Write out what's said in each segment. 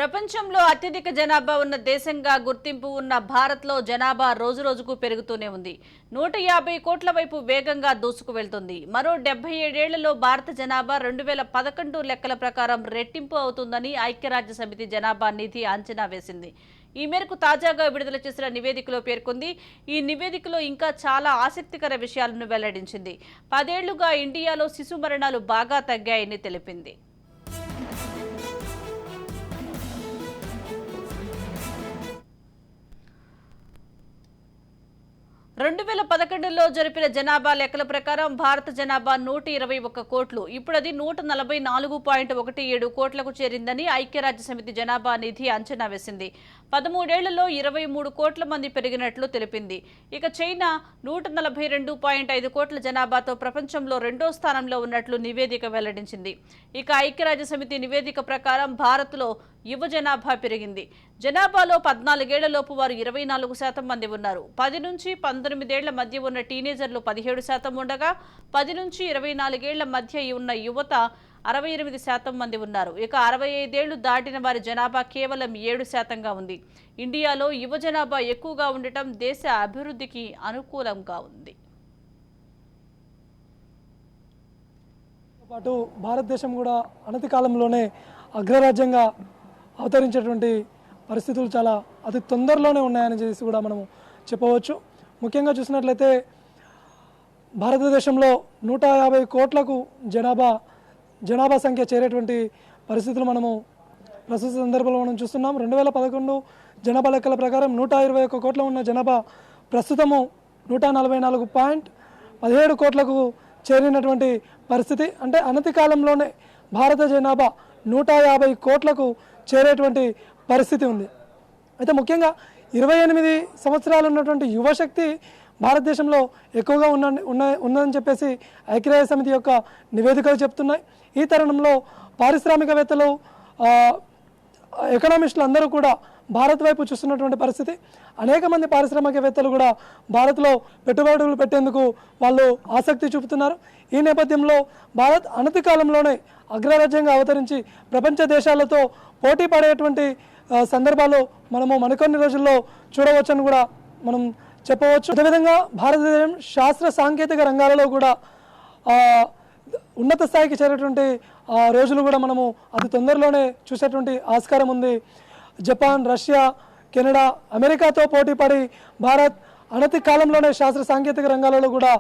ప్రపంచంలో అత్యధిక జనాభా ఉన్న దేశంగా గుర్తింపు ఉన్న భారత్లో జనాభా రోజురోజుకు పెరుగుతూనే ఉంది. 150 కోట్ల వైపు వేగంగా దూసుకు వెళ్తుంది. మరో 77 ఏళ్లలో భారత జనాభా 2011 లెక్కల ప్రకారం రెట్టింపు అవుతుందని ఐక్యరాజ్యసమితి జనాభా నిధి అంచనా వేసింది. ఈ మేరకు తాజాగా విడుదల చేసిన నివేదికలో పేర్కొంది. ఈ నివేదికలో ఇంకా చాలా ఆసక్తికర విషయాలను వెల్లడించింది. 10 ఏళ్లుగా ఇండియాలో శిశు మరణాలు బాగా తగ్గాయని తెలిపింది. 2011లో జరిపిన జనాభా లెక్కల ప్రకారం భారత జనాభా 121 కోట్లు. ఇప్పుడది 144.17 కోట్లకు చేరిందని ఐక్యరాజ్యసమితి జనాభా నిధి అంచనా వేసింది. 13 ఏళ్లలో 23 కోట్ల మంది పెరిగినట్లు తెలిపింది. ఇక చైనా 142.5 కోట్ల జనాభాతో ప్రపంచంలో రెండో స్థానంలో ఉన్నట్లు నివేదిక వెల్లడించింది. ఇక ఐక్యరాజ్యసమితి నివేదిక ప్రకారం భారత్లో యువ జనాభా పెరిగింది. జనాభాలో 14 ఏళ్లలోపు వారు 24% మంది ఉన్నారు. 10 నుంచి 19 ఏళ్ల మధ్య ఉన్న టీనేజర్లు 17% ఉండగా 10 నుంచి 24 ఏళ్ల మధ్య ఉన్న యువత 68% మంది ఉన్నారు. ఇక 65 ఏళ్లు దాటిన వారి జనాభా కేవలం 7%గా ఉంది. ఇండియాలో యువ జనాభా ఎక్కువగా ఉండటం దేశ అభివృద్ధికి అనుకూలంగా ఉంది. పాటు భారతదేశం కూడా అనతి కాలంలోనే అగ్రరాజ్యంగా అవతరించేటువంటి పరిస్థితులు చాలా అతి తొందరలోనే ఉన్నాయని చేసి కూడా మనము చెప్పవచ్చు. ముఖ్యంగా చూసినట్లయితే భారతదేశంలో 150 కోట్లకు జనాభా సంఖ్య చేరేటువంటి పరిస్థితులు మనము ప్రస్తుత సందర్భంలో మనం చూస్తున్నాం. 2011 జనాభా లెక్కల ప్రకారం 121 కోట్ల ఉన్న జనాభా ప్రస్తుతము 144.17 కోట్లకు చేరినటువంటి పరిస్థితి. అంటే అనతి కాలంలోనే భారత జనాభా 150 కోట్లకు చేరేటువంటి పరిస్థితి ఉంది. అయితే ముఖ్యంగా 28 సంవత్సరాలు ఉన్నటువంటి యువశక్తి భారతదేశంలో ఎక్కువగా ఉన్నదని చెప్పేసి ఐక్యరాజ్య సమితి యొక్క నివేదికలు చెప్తున్నాయి. ఈ తరుణంలో పారిశ్రామికవేత్తలు, ఎకనామిస్టులు అందరూ కూడా భారత్ వైపు చూస్తున్నటువంటి పరిస్థితి. అనేక మంది పారిశ్రామికవేత్తలు కూడా భారత్లో పెట్టుబడులు పెట్టేందుకు వాళ్ళు ఆసక్తి చూపుతున్నారు. ఈ నేపథ్యంలో భారత్ అనతి కాలంలోనే అగ్రరాజ్యంగా అవతరించి ప్రపంచ దేశాలతో పోటీ పడేటువంటి సందర్భాలు మనము మరికొన్ని రోజుల్లో చూడవచ్చని కూడా మనం చెప్పవచ్చు. అదేవిధంగా భారతదేశం శాస్త్ర సాంకేతిక రంగాలలో కూడా ఉన్నత స్థాయికి చేరేటువంటి రోజులు కూడా మనము అతి తొందరలోనే చూసేటువంటి ఆస్కారం ఉంది. జపాన్, రష్యా, కెనడా, అమెరికాతో పోటీ పడి భారత్ అనతి కాలంలోనే శాస్త్ర సాంకేతిక రంగాలలో కూడా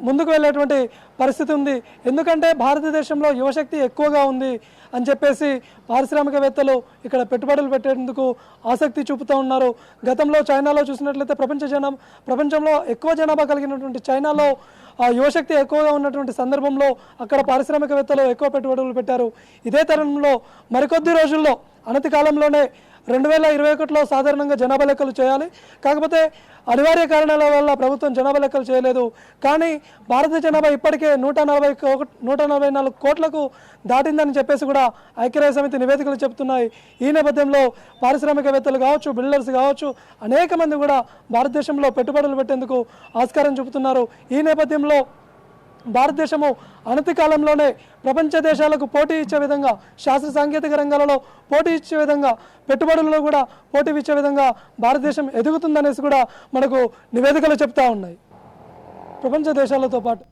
ముందుకు వెళ్ళేటువంటి పరిస్థితి ఉంది. ఎందుకంటే భారతదేశంలో యువశక్తి ఎక్కువగా ఉంది అని చెప్పేసి పారిశ్రామికవేత్తలు ఇక్కడ పెట్టుబడులు పెట్టేందుకు ఆసక్తి చూపుతూ ఉన్నారు. గతంలో చైనాలో చూసినట్లయితే ప్రపంచంలో ఎక్కువ జనాభా కలిగినటువంటి చైనాలో యువశక్తి ఎక్కువగా ఉన్నటువంటి సందర్భంలో అక్కడ పారిశ్రామికవేత్తలు ఎక్కువ పెట్టుబడులు పెట్టారు. ఇదే తరుణంలో మరికొద్ది రోజుల్లో అనతి కాలంలోనే 2021లో సాధారణంగా జనాభా లెక్కలు చేయాలి. కాకపోతే అనివార్య కారణాల వల్ల ప్రభుత్వం జనాభా లెక్కలు చేయలేదు. కానీ భారత జనాభా ఇప్పటికే 144 కోట్లకు దాటిందని చెప్పేసి కూడా ఐక్యరాజ్య సమితి నివేదికలు చెబుతున్నాయి. ఈ నేపథ్యంలో పారిశ్రామికవేత్తలు కావచ్చు, బిల్డర్స్ కావచ్చు, అనేక మంది కూడా భారతదేశంలో పెట్టుబడులు పెట్టేందుకు ఆస్కారం చూపుతున్నారు. ఈ నేపథ్యంలో భారతదేశము అనతి కాలంలోనే ప్రపంచ దేశాలకు పోటీ ఇచ్చే విధంగా, శాస్త్ర సాంకేతిక రంగాలలో పోటీ ఇచ్చే విధంగా, పెట్టుబడులలో కూడా పోటీ ఇచ్చే విధంగా భారతదేశం ఎదుగుతుందనేసి కూడా మనకు నివేదికలు చెప్తా ఉన్నాయి ప్రపంచ దేశాలతో పాటు.